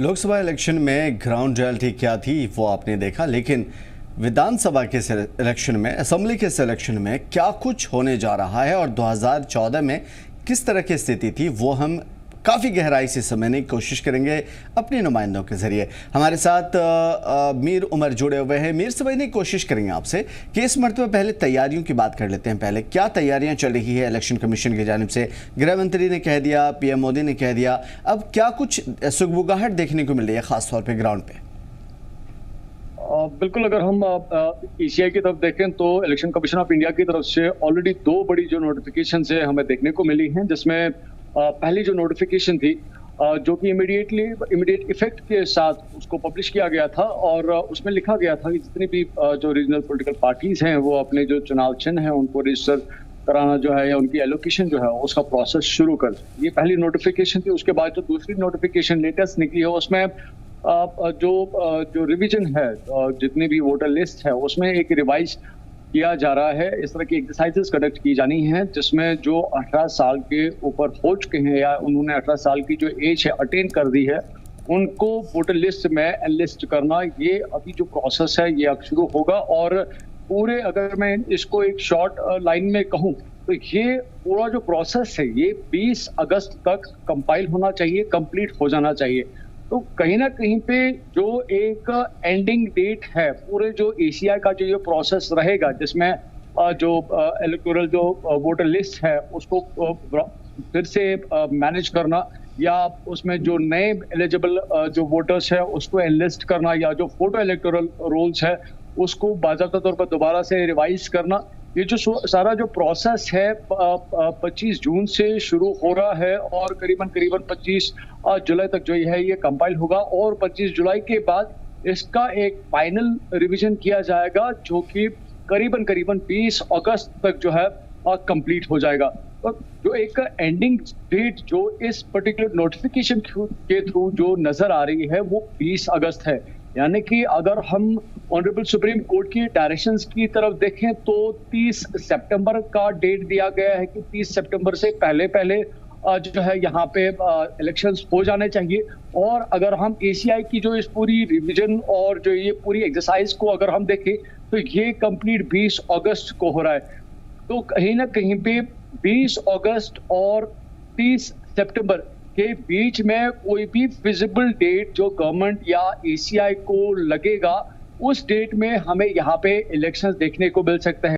Lok Sabha election में ground reality क्या थी वो आपने देखा, लेकिन विधानसभा के इलेक्शन में, असेंबली के इलेक्शन में क्या कुछ होने जा रहा है और 2014 में किस तरह की स्थिति थी वो हम काफ़ी गहराई से समझने की कोशिश करेंगे अपने नुमाइंदों के जरिए। हमारे साथ मीर उमर जुड़े हुए हैं। मीर, समझने की कोशिश करेंगे आपसे कि इस मरतबा पहले तैयारियों की बात कर लेते हैं। पहले क्या तैयारियां चल रही है इलेक्शन कमीशन की जानिब से? गृह मंत्री ने कह दिया, पीएम मोदी ने कह दिया, अब क्या कुछ सुगबुगाहट देखने को मिल रही है खासतौर पर ग्राउंड पे? बिल्कुल, अगर हम ईसीआई की तरफ देखें तो इलेक्शन कमीशन ऑफ इंडिया की तरफ से ऑलरेडी दो बड़ी जो नोटिफिकेशन है हमें देखने को मिली हैं, जिसमें पहली जो नोटिफिकेशन थी जो कि इमीडिएट इफेक्ट के साथ उसको पब्लिश किया गया था और उसमें लिखा गया था कि जितनी भी जो रीजनल पॉलिटिकल पार्टीज हैं वो अपने जो चुनाव चिन्ह हैं उनको रजिस्टर कराना जो है या उनकी एलोकेशन जो है उसका प्रोसेस शुरू कर। ये पहली नोटिफिकेशन थी। उसके बाद जो दूसरी नोटिफिकेशन लेटेस्ट निकली है उसमें जो रिवीजन है, जितनी भी वोटर लिस्ट है उसमें एक रिवाइज किया जा रहा है। इस तरह की एक्सरसाइजेस कंडक्ट की जानी है जिसमें जो 18 साल के ऊपर हो चुके हैं या उन्होंने 18 साल की जो एज है अटेन कर दी है उनको वोटर लिस्ट में एनलिस्ट करना, ये अभी जो प्रोसेस है ये अब शुरू होगा। और पूरे, अगर मैं इसको एक शॉर्ट लाइन में कहूँ तो ये पूरा जो प्रोसेस है ये 20 अगस्त तक कंपाइल होना चाहिए, कंप्लीट हो जाना चाहिए। तो कहीं ना कहीं पे जो एक एंडिंग डेट है पूरे जो एशिया का जो ये प्रोसेस रहेगा जिसमें जो इलेक्टोरल जो वोटर लिस्ट है उसको फिर से मैनेज करना या उसमें जो नए एलिजिबल जो वोटर्स है उसको एनलिस्ट करना या जो फोटो इलेक्टोरल रोल्स है उसको बाकायदा तौर पर दोबारा से रिवाइज करना, ये जो सारा जो प्रोसेस है 25 जून से शुरू हो रहा है और करीबन 25 जुलाई तक जो है ये कंपाइल होगा और 25 जुलाई के बाद इसका एक फाइनल रिवीजन किया जाएगा जो कि करीबन 20 अगस्त तक जो है कंप्लीट हो जाएगा। और जो एक एंडिंग डेट जो इस पर्टिकुलर नोटिफिकेशन के थ्रू जो नजर आ रही है वो 20 अगस्त है। यानी कि अगर हम ऑनरेबल सुप्रीम कोर्ट की डायरेक्शंस की तरफ देखें तो 30 सितंबर का डेट दिया गया है कि 30 सितंबर से पहले जो है यहाँ पे इलेक्शंस हो जाने चाहिए। और अगर हम एसीआई की जो इस पूरी रिवीजन और जो ये पूरी एक्सरसाइज को अगर हम देखें तो ये कंप्लीट 20 अगस्त को हो रहा है। तो कहीं ना कहीं पे 20 अगस्त और 30 सितंबर के बीच में कोई भी फिजिबल डेट जो गवर्नमेंट या एसीआई को लगेगा उस डेट में हमें यहाँ पे इलेक्शंस देखने को मिल सकते हैं।